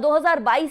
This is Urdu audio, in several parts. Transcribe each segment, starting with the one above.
2022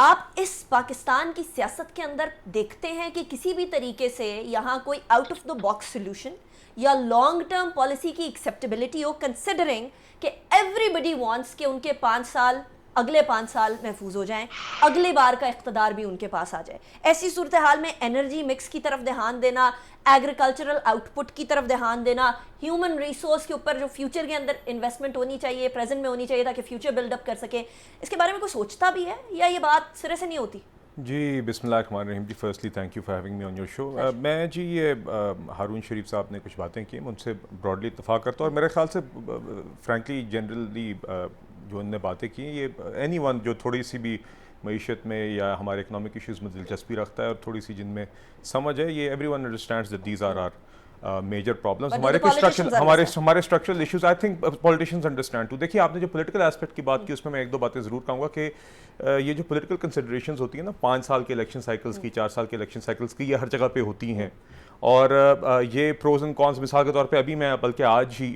آپ اس پاکستان کی سیاست کے اندر دیکھتے ہیں کہ کسی بھی طریقے سے یہاں کوئی out of the box solution یا لانگ ٹرم پالیسی کی ایکسیپٹیبلٹی ہو، کنسیڈرنگ کہ ایوری بڈی وانٹس کہ ان کے 5 سال اگلے 5 سال محفوظ ہو جائیں، اگلی بار کا اقتدار بھی ان کے پاس آ جائے؟ ایسی صورتحال میں انرجی مکس کی طرف دھیان دینا، ایگریکلچرل آؤٹ پٹ کی طرف دھیان دینا، ہیومن ریسورس کے اوپر جو فیوچر کے اندر انویسٹمنٹ ہونی چاہیے، پریزنٹ میں ہونی چاہیے تاکہ فیوچر بلڈ اپ کر سکیں، اس کے بارے میں کوئی سوچتا بھی ہے یا یہ بات سرے سے نہیں ہوتی؟ جی بسم اللہ الرحمن الرحیم. جی firstly thank you for having me on your show. میں جی یہ ہارون شریف صاحب نے کچھ باتیں کی، میں ان سے براڈلی اتفاق کرتا ہوں، اور میرے خیال سے فرینکلی جنرلی جو انہوں نے باتیں کی، یہ اینی ون جو تھوڑی سی بھی معیشت میں یا ہمارے اکنامک ایشوز میں دلچسپی رکھتا ہے اور تھوڑی سی جن میں سمجھ ہے، یہ everyone understands that these are major problems. ہمارے structural issues I think politicians understand too. دیکھیے آپ نے جو پولیٹیکل اسپیکٹ کی بات کی، اس میں ایک دو باتیں ضرور کہوں گا کہ یہ جو پولیٹیکل کنسیڈریشنز ہوتی ہیں نا، 5 سال کے الیکشن سائیکلز کی، 4 سال کے الیکشن سائیکلز کی، یہ ہر جگہ پہ ہوتی ہیں، اور یہ پروز اینڈ کونس. مثال کے طور پہ ابھی میں بلکہ آج ہی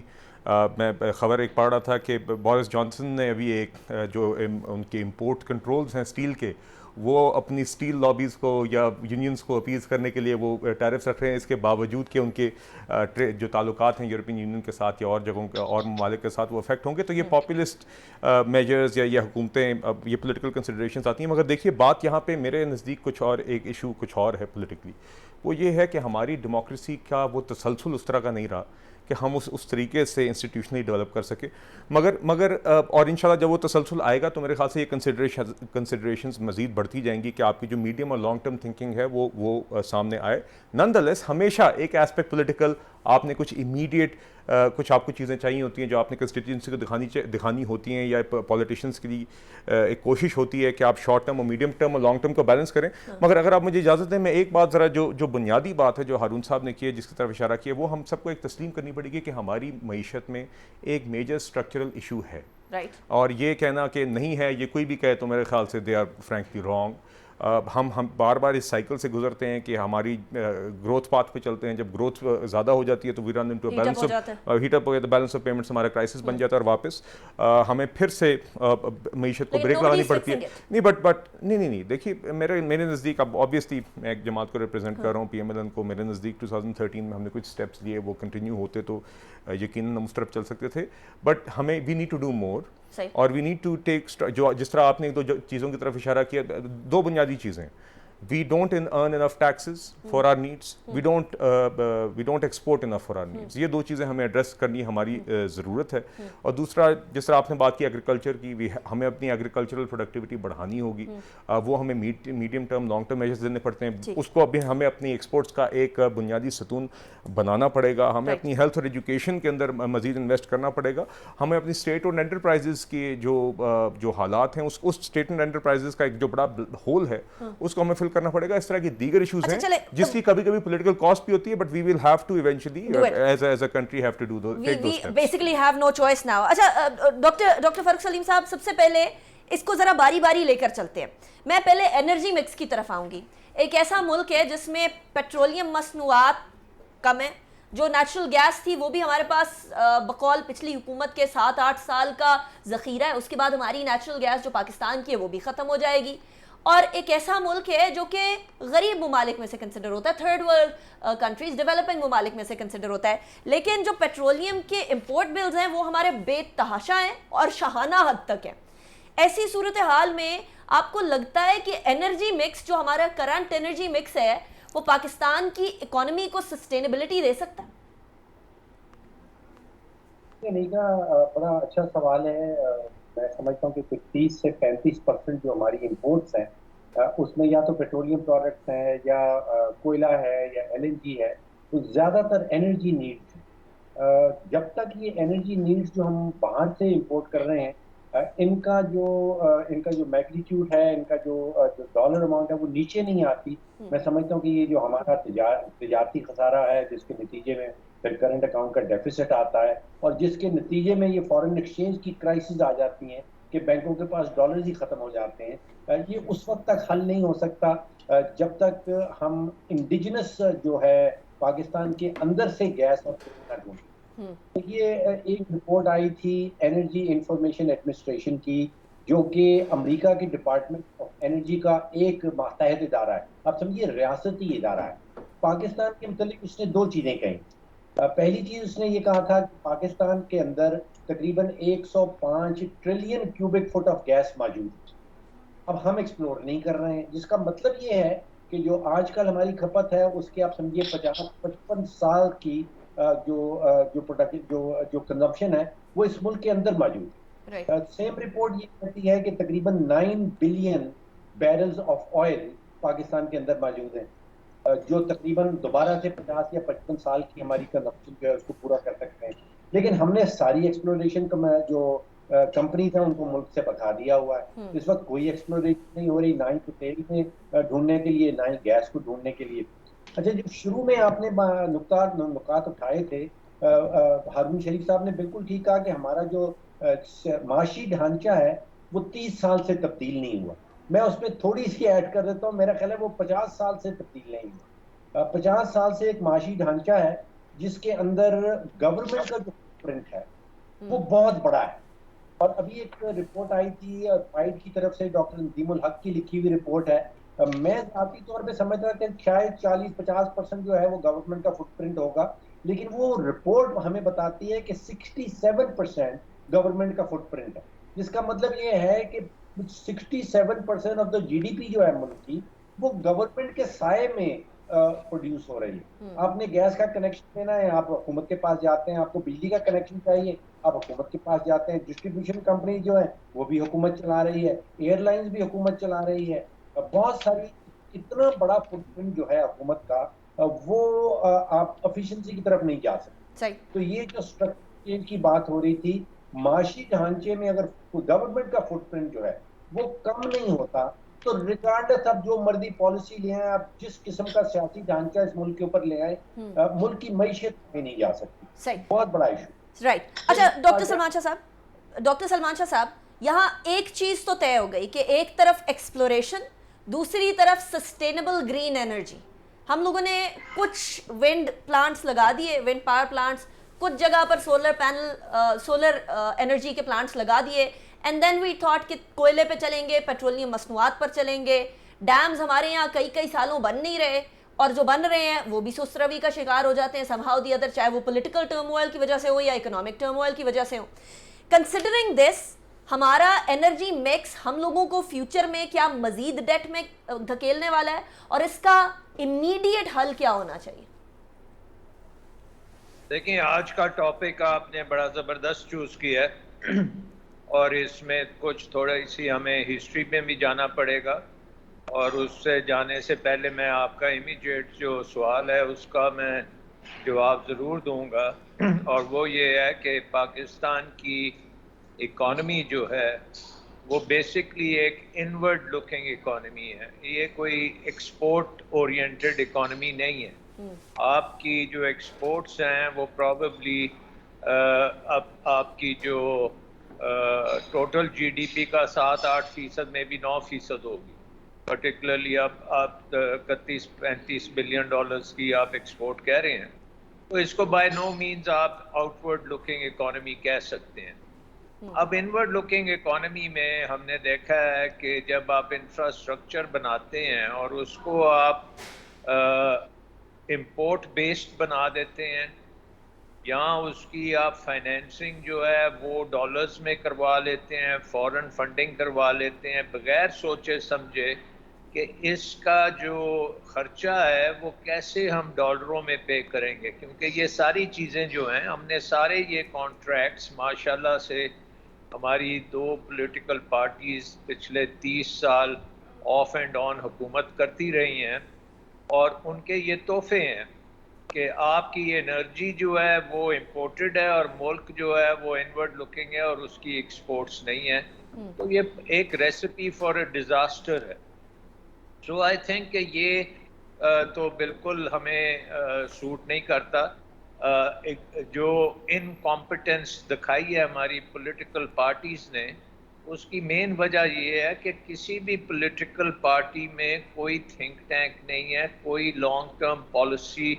میں خبر ایک پڑھ رہا تھا کہ بورس جانسن نے ابھی ایک جو ان کے امپورٹ کنٹرولز ہیں اسٹیل کے، وہ اپنی اسٹیل لابیز کو یا یونینز کو اپیز کرنے کے لیے وہ ٹیرفس رکھ رہے ہیں، اس کے باوجود کہ ان کے جو تعلقات ہیں یورپین یونین کے ساتھ یا اور جگہوں کے اور ممالک کے ساتھ وہ افیکٹ ہوں گے. تو یہ پاپولسٹ میجرز یا یہ حکومتیں، یہ پولیٹیکل کنسیڈریشنز آتی ہیں. مگر دیکھیے بات یہاں پہ میرے نزدیک کچھ اور ایک ایشو کچھ اور ہے پولیٹیکلی. وہ یہ ہے کہ ہماری ڈیموکریسی کا وہ تسلسل اس طرح کا نہیں رہا کہ ہم اس طریقے سے انسٹیٹیوشنلی ڈیولپ کر سکے. مگر اور انشاءاللہ جب وہ تسلسل آئے گا تو میرے خیال سے یہ کنسیڈریشنز مزید بڑھتی جائیں گی کہ آپ کی جو میڈیم اور لانگ ٹرم تھنکنگ ہے وہ سامنے آئے. نن دا لیس ہمیشہ ایک ایسپیکٹ پولیٹیکل، آپ نے کچھ امیڈیٹ کچھ آپ کو چیزیں چاہیے ہوتی ہیں جو آپ نے کنسٹیٹوئنسی کو دکھانی ہوتی ہیں، یا پولیٹیشینس کے لیے ایک کوشش ہوتی ہے کہ آپ شارٹ ٹرم اور میڈیم ٹرم اور لانگ ٹرم کو بیلنس کریں. مگر اگر آپ مجھے اجازت دیں، میں ایک بات ذرا جو بنیادی بات ہے جو ہارون صاحب نے کی ہے، جس کی طرف اشارہ کیا، وہ ہم سب کو ایک تسلیم کرنی پڑے گی کہ ہماری معیشت میں ایک میجر اسٹرکچرل ایشو ہے. اور یہ کہنا کہ نہیں ہے، یہ کوئی بھی کہے تو میرے خیال سے دے آر فرینکلی رانگ. ہم بار بار اس سائیکل سے گزرتے ہیں کہ ہماری گروتھ پاتھ پہ چلتے ہیں. جب گروتھ زیادہ ہو جاتی ہے تو we run into balance of heat up ہو جاتا ہے، بیلنس آف پیمنٹس ہمارا کرائسس بن جاتا ہے، اور واپس ہمیں پھر سے معیشت کو بریک لگانی پڑتی ہے. نہیں بٹ نہیں دیکھیے میرے نزدیک، اب آبویسلی میں ایک جماعت کو ریپرزینٹ کر رہا ہوں، پی ایم ایل این کو. میرے نزدیک 2013 میں ہم نے کچھ اسٹیپس لیے، وہ کنٹینیو ہوتے تو یقیناً ہم اس طرف چل سکتے تھے. بٹ ہمیں we need to do more, اور وی نیڈ ٹو ٹیک جو جس طرح آپ نے ایک دو چیزوں کی طرف اشارہ کیا، دو بنیادی چیزیں. We don't earn enough taxes for our needs. We don't export enough for our needs. یہ دو چیزیں ہمیں ایڈریس کرنی ہماری ضرورت ہے. اور دوسرا، جس طرح آپ نے بات کی ایگریکلچر کی، ہمیں اپنی ایگریکلچرل پروڈکٹیوٹی بڑھانی ہوگی. وہ ہمیں medium term long term measures دینے پڑتے ہیں. اس کو ابھی ہمیں اپنی ایکسپورٹس کا ایک بنیادی ستون بنانا پڑے گا. ہمیں اپنی ہیلتھ اور ایجوکیشن کے اندر مزید انویسٹ کرنا پڑے گا. ہمیں اپنی اسٹیٹ اور انٹرپرائزز کی جو حالات ہیں، اس اسٹیٹ اینڈ انٹرپرائزز کا ایک جو بڑا ہول ہے، اس کو ہمیں فل کرنا پڑے گا. اس طرح کی دیگر ایشوز ہیں جس کی کبھی کبھی پولیٹیکل کاسٹ بھی ہوتی ہے، but we will have to eventually as a country have to do those steps. Basically have no choice now. اچھا ڈاکٹر فاروق سلیم صاحب، سب سے پہلے اس کو ذرا باری باری لے کر چلتے ہیں. میں پہلے انرجی مکس کی طرف آؤں گی. ایک ایسا ملک ہے جس میں پیٹرولیم مصنوعات کم ہیں، جو نیچرل گیس تھی وہ بھی ہمارے پاس بقول پچھلی حکومت کے 7-8 سال کا ذخیرہ ہے. اس کے بعد ہماری نیچرل گیس جو پاکستان کی ہے وہ بھی ختم ہو جائے گی. اور ایک ایسا ملک ہے جو کہ غریب ممالک میں سے کنسیڈر ہوتا ہے، تھرڈ ورلڈ کنٹریز، ڈیولپنگ ممالک میں سے کنسیڈر ہوتا ہے. لیکن جو پیٹرولیم کے امپورٹ بلز ہیں وہ ہمارے بے تحاشا ہیں اور شاہانہ حد تک ہیں. ایسی صورتحال میں آپ کو لگتا ہے کہ انرجی مکس جو ہمارا کرنٹ انرجی مکس ہے وہ پاکستان کی اکانومی کو سسٹینیبلٹی دے سکتا ہے؟ بڑا اچھا سوال ہے. میں سمجھتا ہوں کہ 30 سے 35% جو ہماری امپورٹس ہیں، اس میں یا تو پیٹرولیم پروڈکٹس ہیں یا کوئلہ ہے یا LNG ہے، تو زیادہ تر انرجی نیڈس. جب تک یہ انرجی نیڈس جو ہم باہر سے امپورٹ کر رہے ہیں، ان کا جو میگنیٹیوڈ ہے، ان کا جو ڈالر اماؤنٹ ہے، وہ نیچے نہیں آتی. میں سمجھتا ہوں کہ یہ جو ہمارا تجارتی خسارہ ہے، جس کے نتیجے میں پھر کرنٹ اکاؤنٹ کا ڈیفیسٹ آتا ہے، اور جس کے نتیجے میں یہ فارن ایکسچینج کی کرائسز آ جاتی ہیں کہ بینکوں کے پاس ڈالرز ہی ختم ہو جاتے ہیں. یہ اس وقت تک حل نہیں ہو سکتا جب تک ہم انڈیجنس جو ہے پاکستان کے اندر سے گیس اور نہ ڈھونڈیں. یہ ایک رپورٹ آئی تھی انرجی انفارمیشن ایڈمنسٹریشن کی جو کہ امریکہ کے ڈپارٹمنٹ آف انرجی کا ایک ماتحت ادارہ ہے. آپ سمجھیے ریاستی ادارہ ہے. پاکستان کے متعلق اس نے 2 چیزیں کہیں. پہلی چیز اس نے یہ کہا تھا کہ پاکستان کے اندر تقریباً 105 trillion cubic feet of gas موجود ہے. اب ہم ایکسپلور نہیں کر رہے ہیں، جس کا مطلب یہ ہے کہ جو آج کل ہماری کھپت ہے اس کے آپ سمجھیے 50-55 سال کی جو کنزمپشن ہے وہ اس ملک کے اندر موجود ہے. سیم رپورٹ یہ کہتی ہے کہ تقریباً 9 بلین بیرلز آف آئل پاکستان کے اندر موجود ہیں، جو تقریباً دوبارہ سے 50 یا 55 سال کی ہماری کنزمپشن جو ہے اس کو پورا کر سکتے ہیں. لیکن ہم نے ساری ایکسپلوریشن جو کمپنیز ہیں ان کو ملک سے بتا دیا ہوا ہے. اس وقت کوئی ایکسپلوریشن نہیں ہو رہی، نہ ہی تو تیل میں ڈھونڈنے کے لیے، نہ ہی گیس کو ڈھونڈنے کے لیے. اچھا، جو شروع میں آپ نے نکات اٹھائے تھے، ہارون شریف صاحب نے بالکل ٹھیک کہا کہ ہمارا جو معاشی ڈھانچہ ہے وہ 30 سال سے تبدیل نہیں ہوا. میں اس میں تھوڑی سی ایڈ کر دیتا ہوں، میرا خیال ہے وہ 50 سال سے تبدیل نہیں ہوا. 50 سال سے ایک معاشی ڈھانچہ ہے جس کے اندر گورنمنٹ کا جو پرنٹ ہے وہ بہت بڑا ہے. اور ابھی ایک رپورٹ آئی تھی فائد کی طرف سے، ڈاکٹر ندیم الحق کی لکھی ہوئی رپورٹ ہے. میں ذاتی طور پہ سمجھ رہا کہ شاید 40-50% جو ہے وہ گورنمنٹ کا فٹ پرنٹ ہوگا، لیکن وہ رپورٹ ہمیں بتاتی ہے کہ 67% گورنمنٹ کا فٹ پرنٹ ہے. جس کا مطلب یہ ہے کہ 67% of the G D P جو ہے ملک کی وہ گورنمنٹ کے سائے میں پروڈیوس ہو رہی ہے. آپ نے گیس کا کنیکشن لینا ہے، آپ حکومت کے پاس جاتے ہیں. آپ کو بجلی کا کنیکشن چاہیے، آپ حکومت کے پاس جاتے ہیں. ڈسٹریبیوشن کمپنی جو ہے وہ بھی حکومت چلا رہی ہے، ایئر لائنز بھی حکومت چلا رہی ہے. بہت ساری، اتنا بڑا فٹ پرنٹ جو ہے حکومت کا، وہ آپ افیشنسی کی طرف نہیں جا سکتے. تو یہ جو اسٹرکچر چینج کی بات ہو رہی تھی، معاشی ڈھانچے میں اگر گورنمنٹ کا فٹ پرنٹ جو ہے وہ کم نہیں ہوتا تو ریگارڈس اب جو مرضی پالیسی لے آئیں، آپ جس قسم کا سیاسی ڈھانچہ اس ملک کے اوپر لے آئیں، ملک کی معیشت میں نہیں جا سکتی. بہت بڑا ایشو. رائٹ. اچھا ڈاکٹر سلمان شاہ صاحب، یہاں ایک چیز تو طے ہو گئی کہ ایک طرف ایکسپلوریشن، دوسری طرف سسٹینیبل گرین انرجی. ہم لوگوں نے کچھ ونڈ پلانٹس لگا دیے، ونڈ پاور پلانٹس، کچھ جگہ پر سولر انرجی کے پلانٹس لگا دیے. اینڈ دین وی تھاٹ کہ کوئلے پہ چلیں گے، پیٹرولیم مصنوعات پر چلیں گے. ڈیمز ہمارے یہاں کئی سالوں بن نہیں رہے، اور جو بن رہے ہیں وہ بھی سست روی کا شکار ہو جاتے ہیں somehow the other، چاہے وہ پولیٹیکل ٹرموائل کی وجہ سے ہو یا اکنامک ٹرموائل کی وجہ سے ہو. کنسیڈرنگ دس، ہمارا انرجی میکس ہم لوگوں کو فیوچر میں کیا مزید ڈیٹ میں دھکیلنے والا ہے، اور اس کا امیڈیٹ حل کیا ہونا چاہیے؟ دیکھیں، آج کا ٹاپک آپ نے بڑا زبردست چوز کیا ہے، اور اس میں کچھ تھوڑی سی ہمیں ہسٹری میں بھی جانا پڑے گا. اور اس سے جانے سے پہلے میں آپ کا امیڈیٹ جو سوال ہے اس کا میں جواب ضرور دوں گا. اور وہ یہ ہے کہ پاکستان کی اکانومی جو ہے وہ بیسکلی ایک انورڈ لکنگ اکانومی ہے. یہ کوئی ایکسپورٹ اورینٹڈ اکانومی نہیں ہے. آپ کی جو ایکسپورٹس ہیں وہ پروبیبلی اب آپ کی جو ٹوٹل جی ڈی پی کا 7-8% میں بھی 9% ہوگی. پرٹیکولرلی اب آپ 31-35 بلین ڈالرز کی آپ ایکسپورٹ کہہ رہے ہیں، تو اس کو بائی نو مینز آپ آؤٹ ورڈ لکنگ اکانومی کہہ سکتے ہیں. اب انورڈ لکنگ اکانومی میں ہم نے دیکھا ہے کہ جب آپ انفراسٹرکچر بناتے ہیں اور اس کو آپ امپورٹ بیسڈ بنا دیتے ہیں، یہاں اس کی آپ فائنینسنگ جو ہے وہ ڈالرز میں کروا لیتے ہیں، فورن فنڈنگ کروا لیتے ہیں، بغیر سوچے سمجھے کہ اس کا جو خرچہ ہے وہ کیسے ہم ڈالروں میں پے کریں گے. کیونکہ یہ ساری چیزیں جو ہیں، ہم نے سارے یہ کانٹریکٹس ماشاءاللہ سے ہماری 2 پولیٹیکل پارٹیز پچھلے 30 سال آف اینڈ آن حکومت کرتی رہی ہیں، اور ان کے یہ تحفے ہیں کہ آپ کی انرجی جو ہے وہ امپورٹڈ ہے اور ملک جو ہے وہ انورڈ لکنگ ہے اور اس کی ایکسپورٹس نہیں ہے. تو یہ ایک ریسیپی فار اے ڈیزاسٹر ہے. سو آئی تھنک کہ یہ تو بالکل ہمیں سوٹ نہیں کرتا. جو انکمپیٹنس دکھائی ہے ہماری پولیٹیکل پارٹیز نے، اس کی مین وجہ یہ ہے کہ کسی بھی پولیٹیکل پارٹی میں کوئی تھنک ٹینک نہیں ہے، کوئی لانگ ٹرم پالیسی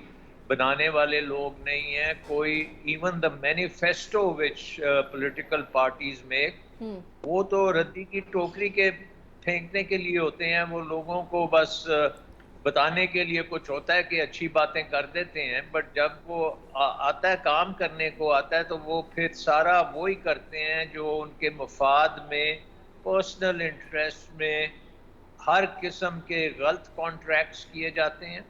بنانے والے لوگ نہیں ہیں، کوئی even the manifesto which political parties make وہ تو ردی کی ٹوکری کے پھینکنے کے لیے ہوتے ہیں, وہ لوگوں کو بس بتانے کے لیے کچھ ہوتا ہے کہ اچھی باتیں کر دیتے ہیں, بٹ جب وہ آتا ہے کام کرنے کو آتا ہے تو وہ پھر سارا وہی کرتے ہیں جو ان کے مفاد میں, پرسنل انٹرسٹ میں ہر قسم کے غلط کانٹریکٹس کیے جاتے ہیں.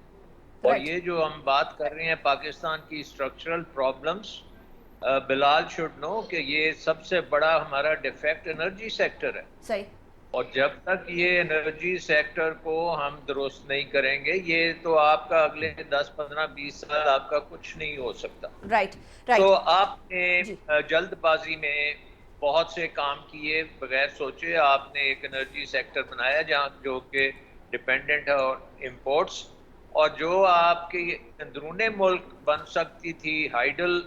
اور یہ جو ہم بات کر رہے ہیں پاکستان کی structural problems, Bilal should know کہ یہ سب سے بڑا ہمارا ڈیفیکٹ انرجی سیکٹر ہے. صحیح. اور جب تک یہ انرجی سیکٹر کو ہم درست نہیں کریں گے, یہ تو آپ کا اگلے 10 15 20 سال آپ کا کچھ نہیں ہو سکتا. رائٹ. تو آپ نے جلد بازی میں بہت سے کام کیے بغیر سوچے. آپ نے ایک انرجی سیکٹر بنایا جہاں جو کہ ڈیپینڈنٹ ہے اور امپورٹس, اور جو آپ کے اندرون ملک بن سکتی تھی ہائیڈل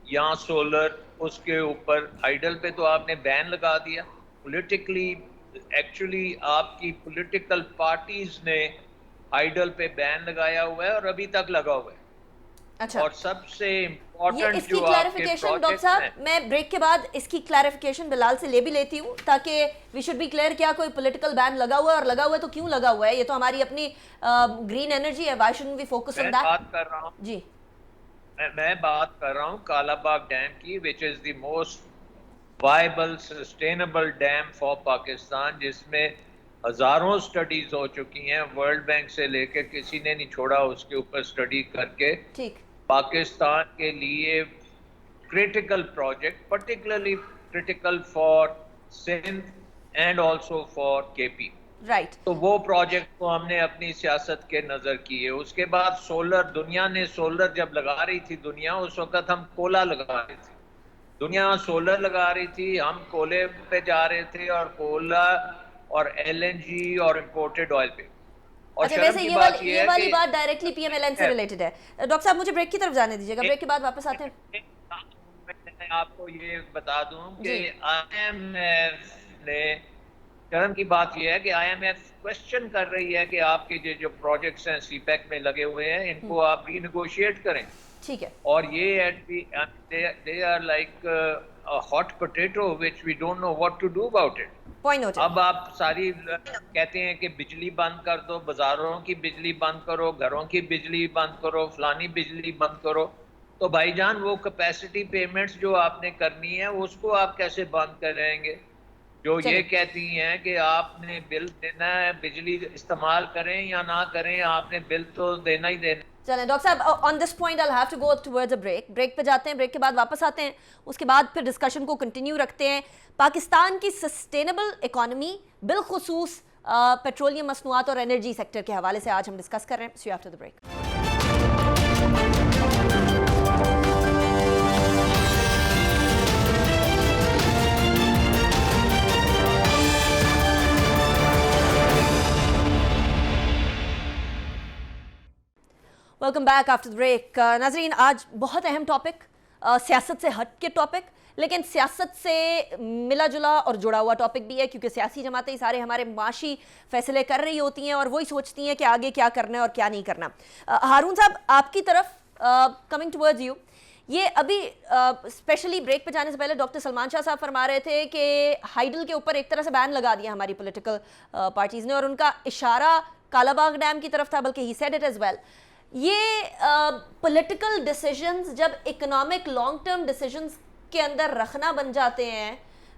یا سولر, اس کے اوپر ہائیڈل پہ تو آپ نے بین لگا دیا. پولیٹیکلی ایکچولی آپ کی پولیٹیکل پارٹیز نے ہائیڈل پہ بین لگایا ہوا ہے اور ابھی تک لگا ہوا ہے. اچھا, اور سب سے یہ امپورٹنٹ اس کی جو آپ کے کلیریفیکیشن ڈاکٹر پروجیکٹس صاحب, ہیں, میں بریک کے بعد اس کی کلیریفیکیشن بلال سے لے بھی لیتی ہوں تاکہ وی شوڈ بی کلیئر, کیا کوئی پولیٹیکل بین لگا ہوا ہے, اور لگا ہوا ہے تو کیوں لگا ہوا ہے. یہ تو ہماری اپنی گرین انرجی ہے, وائی شوڈنٹ وی فوکس میں آن دیٹ. بات کر رہا ہوں جی, میں بات کر رہا ہوں کالا باغ ڈیم کی, which is the most viable sustainable dam for Pakistan, جس میں ہزاروں سٹڈیز ہو چکی ہیں. ورلڈ بینک سے لے کے کسی نے نہیں چھوڑا اس کے اوپر سٹڈی کر کے. ٹھیک. پاکستان کے لیے critical project, particularly critical for Sindh and also for کے پی. رائٹ. تو وہ پروجیکٹ کو ہم نے اپنی سیاست کے نظر کیے. اس کے بعد سولر, دنیا نے سولر جب لگا رہی تھی دنیا, اس وقت ہم کولا لگا رہے تھے. دنیا سولر لگا رہی تھی, ہم کولے پہ جا رہے تھے, اور کولا اور ایل این جی اور امپورٹڈ آئل پہ. اور اچھا, شرم ویسے کی یہ بات یہ والی ہے بات directly P M L N سے ریلیٹڈ ہے. ڈاکٹر صاحب مجھے بریک کی طرف جانے دیجیے گا, بریک کے بعد واپس آتے ہیں. میں آپ کو یہ بتا دوں کہ آئی ایم ایف نے, شرم کی بات یہ ہے کہ آئی ایم ایف کوشچن کر رہی ہے کہ آپ کے جو پروجیکٹس ہیں سی پیک میں لگے ہوئے ہیں, ان کو آپ ری نیگوشیٹ کریں. ٹھیک ہے. اور یہ they are like a hot potato which we don't know what to do about it. Point noted. اب آپ ساری کہتے ہیں کہ بجلی بند کر دو, بازاروں کی بجلی بند کرو, گھروں کی بجلی بند کرو, فلانی بجلی بند کرو. تو بھائی جان وہ کیپیسٹی پیمنٹس جو آپ نے کرنی ہے اس کو آپ کیسے بند کریں گے؟ جو یہ کہتی ہیں کہ آپ نے بل دینا ہے, بجلی استعمال کریں یا نہ کریں, آپ نے بل تو دینا ہی دینا. چلیں ڈاکٹر صاحب, on this point I'll have to go towards a break. Break پہ جاتے ہیں, بریک کے بعد واپس آتے ہیں, اس کے بعد پھر ڈسکشن کو کنٹینیو رکھتے ہیں. پاکستان کی سسٹینیبل اکانومی بالخصوص پیٹرولیم مصنوعات اور انرجی سیکٹر کے حوالے سے آج ہم ڈسکس کر رہے ہیں. See you after the break. Welcome back after the break. ناظرین, آج بہت اہم ٹاپک, سیاست سے ہٹ کے ٹاپک, لیکن سیاست سے ملا جلا اور جڑا ہوا ٹاپک بھی ہے, کیونکہ سیاسی جماعتیں سارے ہمارے معاشی فیصلے کر رہی ہوتی ہیں اور وہی سوچتی ہیں کہ آگے کیا کرنا ہے اور کیا نہیں کرنا. ہارون صاحب, آپ کی طرف کمنگ ٹورڈز یو, یہ ابھی اسپیشلی بریک پہ جانے سے پہلے ڈاکٹر سلمان شاہ صاحب فرما رہے تھے کہ ہائیڈل کے اوپر ایک طرح سے بین لگا دیا ہماری پولیٹیکل پارٹیز نے, اور ان کا اشارہ کالا باغ ڈیم کی طرف تھا, بلکہ he said it as well. یہ پولیٹیکل ڈیسیجنز جب اکنامک لانگ ٹرم ڈیسیجنز کے اندر رکھنا بن جاتے ہیں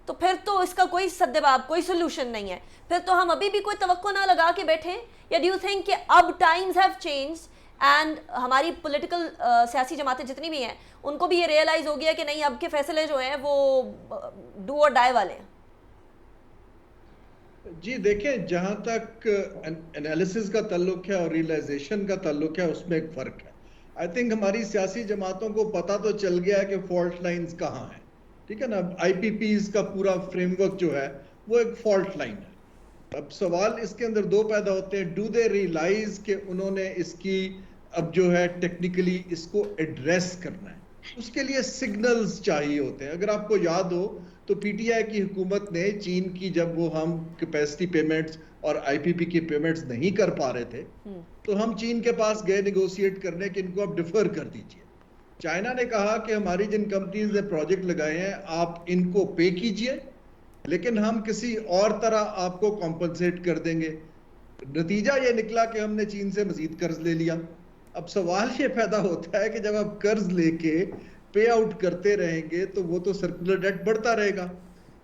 تو پھر تو اس کا کوئی سدباب, کوئی سولوشن نہیں ہے. پھر تو ہم ابھی بھی کوئی توقع نہ لگا کے بیٹھیں, یا ڈو یو تھنک کہ اب ٹائمز ہیو چینجڈ اینڈ ہماری پولیٹیکل سیاسی جماعتیں جتنی بھی ہیں ان کو بھی یہ ریئلائز ہو گیا کہ نہیں, اب کے فیصلے جو ہیں وہ ڈو اور ڈائی والے ہیں؟ جی دیکھیں, جہاں تک انالیسس کا تعلق ہے اور ریئلائزیشن کا تعلق ہے, اس میں ایک فرق ہے. آئی تھنک ہماری سیاسی جماعتوں کو پتہ تو چل گیا ہے کہ فالٹ لائنز کہاں ہیں, ٹھیک ہے نا. آئی پی پیز کا پورا فریم ورک جو ہے وہ ایک فالٹ لائن ہے. اب سوال اس کے اندر دو پیدا ہوتے ہیں. ڈو دے ریئلائز کہ انہوں نے اس کی اب جو ہے ٹیکنیکلی اس کو ایڈریس کرنا ہے, اس کے لیے سگنلز چاہیے ہوتے ہیں. اگر آپ کو یاد ہو تو پی ٹی آئی کی حکومت نے چین کی جب وہ ہم کیپیسٹی پیمنٹس اور آئی پی پی کی پیمنٹس نہیں کر پا رہے تھے تو ہم چین کے پاس گئے نیگوشیٹ کرنے کہ ان کو آپ ڈیفر کر دیجئے. چائنا نے کہا کہ ہماری جن کمپنیز نے پروجیکٹ لگائے ہیں آپ ان کو پے کیجئے لیکن ہم کسی اور طرح آپ کو کمپنسیٹ کر دیں گے. نتیجہ یہ نکلا کہ ہم نے چین سے مزید قرض لے لیا. اب سوال یہ پیدا ہوتا ہے کہ جب آپ قرض لے کے پے آؤٹ کرتے رہیں گے تو وہ تو سرکولر ڈیٹ بڑھتا رہے گا.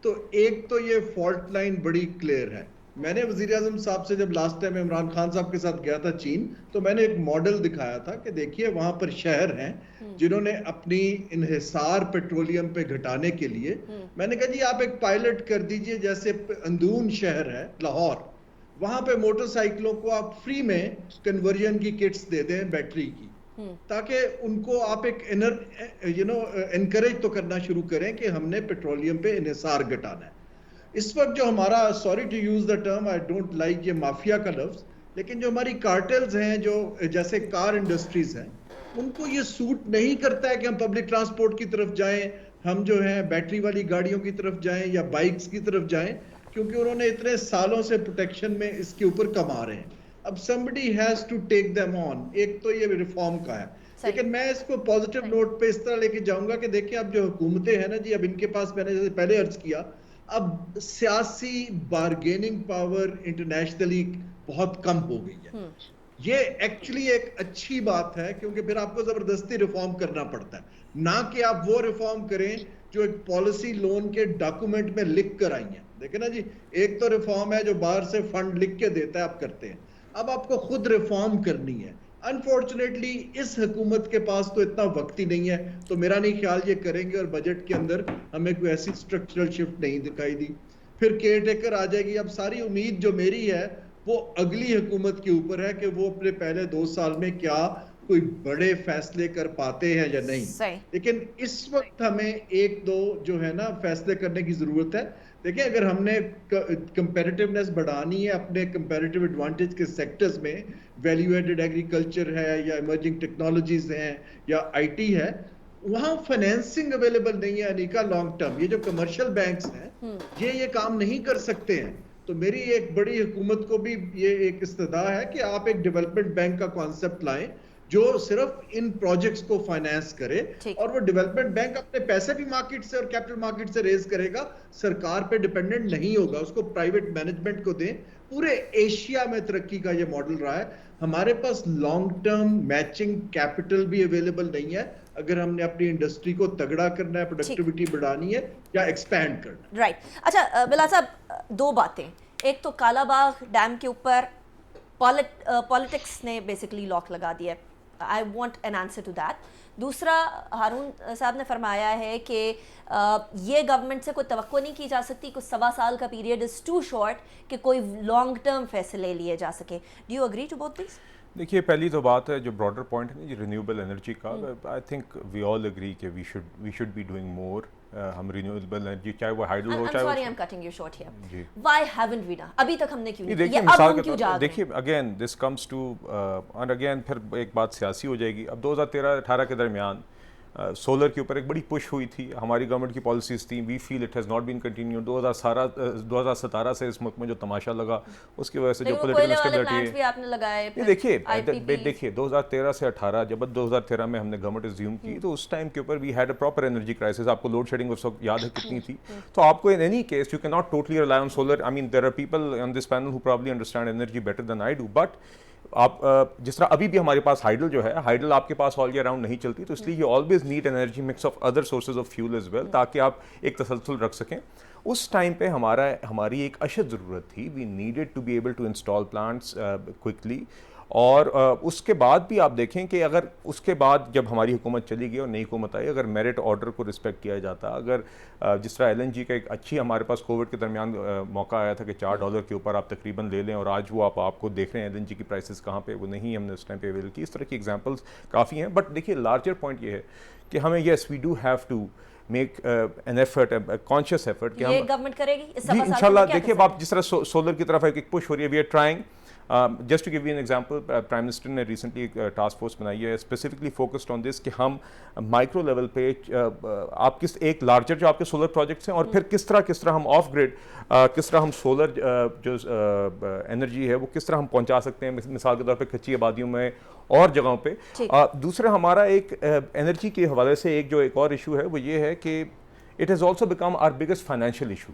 تو ایک تو یہ فالٹ لائن بڑی کلیئر ہے. میں نے وزیر اعظم صاحب سے جب لاسٹ ٹائم عمران خان صاحب کے ساتھ گیا تھا چین, تو میں نے ایک ماڈل دکھایا تھا کہ دیکھیے وہاں پر شہر ہیں جنہوں نے اپنی انحصار پیٹرولیم پہ گھٹانے کے لیے, میں نے کہا جی آپ ایک پائلٹ کر دیجئے, جیسے اندون شہر ہے لاہور, وہاں پہ موٹر سائیکلوں کو آپ فری میں کنورژن کی کٹس دے دیں بیٹری کی, تاکہ ان کو آپ ایک انکریج تو کرنا شروع کریں کہ ہم نے پیٹرولیم پہ انحصار گھٹانا ہے. اس وقت جو ہمارا, sorry to use the term, I don't like یہ مافیا کا لفظ, لیکن جو ہماری کارٹلز ہیں, جو جیسے کار انڈسٹریز ہیں, ان کو یہ سوٹ نہیں کرتا ہے کہ ہم پبلک ٹرانسپورٹ کی طرف جائیں, ہم جو ہیں بیٹری والی گاڑیوں کی طرف جائیں یا بائکس کی طرف جائیں, کیونکہ انہوں نے اتنے سالوں سے پروٹیکشن میں اس کے اوپر کما رہے ہیں. اب somebody has to take them on. ایک تو یہ ریفارم کا ہے, لیکن میں اس کو پازیٹیو نوٹ پہ اس طرح لے کے جاؤں گا کہ دیکھیں اب جو حکومتیں ہیں نا جی, اب ان کے پاس, میں نے جیسے پہلے عرض کیا, اب سیاسی بارگیننگ پاور انٹرنیشنلی بہت کم ہو گئی ہے. یہ ایکچولی ایک اچھی بات ہے, کیونکہ پھر آپ کو زبردستی ریفارم کرنا پڑتا ہے, نہ کہ آپ وہ ریفارم کریں جو ایک پالیسی لون کے ڈاکومنٹ میں لکھ کر آئی ہیں. دیکھیں نا جی, ایک تو ریفارم ہے جو باہر سے فنڈ لکھ کے دیتا ہے, آپ کرتے ہیں. اب آپ کو خود ریفارم کرنی ہے. انفارچونیٹلی اس حکومت کے پاس تو اتنا وقت ہی نہیں ہے, تو میرا نہیں خیال یہ کریں گے, اور بجٹ کے اندر ہمیں کوئی ایسی اسٹرکچرل شفٹ نہیں دکھائی دی. پھر کیئر ٹیکر آ جائے گی. اب ساری امید جو میری ہے وہ اگلی حکومت کے اوپر ہے کہ وہ اپنے پہلے 2 سال میں کیا کوئی بڑے فیصلے کر پاتے ہیں یا نہیں. لیکن اس وقت ہمیں 1-2 جو ہے نا فیصلے کرنے کی ضرورت ہے. دیکھیں, اگر ہم نے کمپیریٹیونیس بڑھانی ہے اپنے کمپیریٹیو ایڈوانٹیج کے سیکٹرز میں, ویلیو ایڈڈ ایگریکلچر ہے یا ایمرجنگ ٹیکنالوجیز ہیں یا آئی ٹی ہے, وہاں فائنینسنگ اویلیبل نہیں ہے انیکا لانگ ٹرم. یہ جو کمرشل بینکس ہیں یہ کام نہیں کر سکتے ہیں. تو میری ایک بڑی حکومت کو بھی یہ ایک استدعا ہے کہ آپ ایک ڈیولپمنٹ بینک کا کانسیپٹ لائیں جو صرف ان پروجیکٹس کو فائنانس کرے, اور وہ ڈیولپمنٹ بینک اپنے پیسے بھی مارکیٹ سے اور کیپٹل مارکیٹ سے ریز کرے گا, سرکار پہ ڈیپینڈنٹ نہیں ہوگا, اس کو پرائیویٹ مینجمنٹ کو دیں. پورے ایشیا میں ترقی کا یہ ماڈل رہا ہے. ہمارے پاس لانگ ٹرم میچنگ کیپٹل بھی اویلیبل نہیں ہے اگر ہم نے اپنی انڈسٹری کو تگڑا کرنا ہے, پروڈکٹیوٹی بڑھانی ہے یا ایکسپینڈ کرنا ہے. رائٹ. اچھا بلال صاحب, 2 باتیں. ایک تو کالا باغ ڈیم کے اوپر پالیٹکس نے بیسکلی لاک لگا دیا ہے. I want an answer to that. دوسرا, ہارون صاحب نے فرمایا ہے کہ یہ گورنمنٹ سے کوئی توقع نہیں کی جا سکتی, کچھ 1.25 سال کا پیریڈ از ٹو شارٹ کہ کوئی لانگ ٹرم فیصلے لیے جا سکے. Do you agree to both these? دیکھیے, پہلی تو بات ہے جو براڈر پوائنٹ ہے نا رینیویبل انرجی کا, I think we all agree کہ we should be doing more. ہم رینیویبل انرجی, چاہے وہ ہائیڈل ہو, چاہے sorry I am cutting you short here. Why haven't we done, ابھی تک ہم نے کیوں نہیں دیکھیے, کیا, اب ہم کیوں جا رہے ہیں؟ دیکھیے اگین دس کمز ٹو, اور اگین پھر ایک بات سیاسی ہو جائے گی. اب 2013-18 کے درمیان سولر کے اوپر ایک بڑی پش ہوئی تھی, ہماری گورنمنٹ کی پالیسیز تھیں. We feel it has not been continue. 2017 سے اس ملک میں جو تماشا لگا اس کی وجہ سے جو پولیٹیکل اسٹیبلٹی, دیکھیے 2013 سے 18 جب 2013 میں ہم نے گورنمنٹ ریزیوم کی تو اس ٹائم کے اوپر we had a proper energy crisis. آپ کو لوڈ شیڈنگ اس وقت یاد ہے کتنی تھی. تو آپ کو in any case you can not totally rely on solar. I mean there are people on this panel who probably understand energy better than I do, but آپ جس طرح ابھی بھی ہمارے پاس ہائیڈل جو ہے, ہائیڈل آپ کے پاس آل ایئر راؤنڈ نہیں چلتی, تو اس لیے you always need energy mix of other sources of fuel as well, تاکہ آپ ایک تسلسل رکھ سکیں. اس ٹائم پہ ہماری ایک اشد ضرورت تھی. We needed to be able to install plants quickly. اور اس کے بعد بھی آپ دیکھیں کہ اگر اس کے بعد جب ہماری حکومت چلی گئی اور نئی حکومت آئی, اگر میرٹ آرڈر کو رسپیکٹ کیا جاتا, اگر جس طرح ایل این جی کا ایک اچھی ہمارے پاس کووڈ کے درمیان موقع آیا تھا کہ $4 کے اوپر آپ تقریباً لے لیں, اور آج وہ آپ کو دیکھ رہے ہیں ایل این جی کی پرائسز کہاں پہ, وہ نہیں ہم نے اس ٹائم پہ اویل کی. اس طرح کی ایگزامپلس کافی ہیں. بٹ دیکھیے, لارجر پوائنٹ یہ ہے کہ ہمیں yes we do have to make an effort, conscious effort کہ ہم گورنمنٹ کرے گی انشاءاللہ. دیکھیے, اب آپ جس طرح سولر کی طرف ایک پش ہو رہی ہے, we are trying. Just to give you an example, prime minister نے ریسنٹلی ایک ٹاسک فورس بنائی ہے اسپیسیفکلی فوکسڈ آن دس کہ ہم مائکرو لیول پہ آپ ایک لارجر جو آپ کے سولر پروجیکٹس ہیں, اور پھر کس طرح ہم آف گریڈ کس طرح ہم سولر جو انرجی ہے وہ کس طرح ہم پہنچا سکتے ہیں, مثال کے طور پہ کچی آبادیوں میں اور جگہوں پہ. دوسرا ہمارا ایک انرجی کے حوالے سے ایک اور ایشو ہے وہ یہ ہے کہ it has also become our biggest financial issue.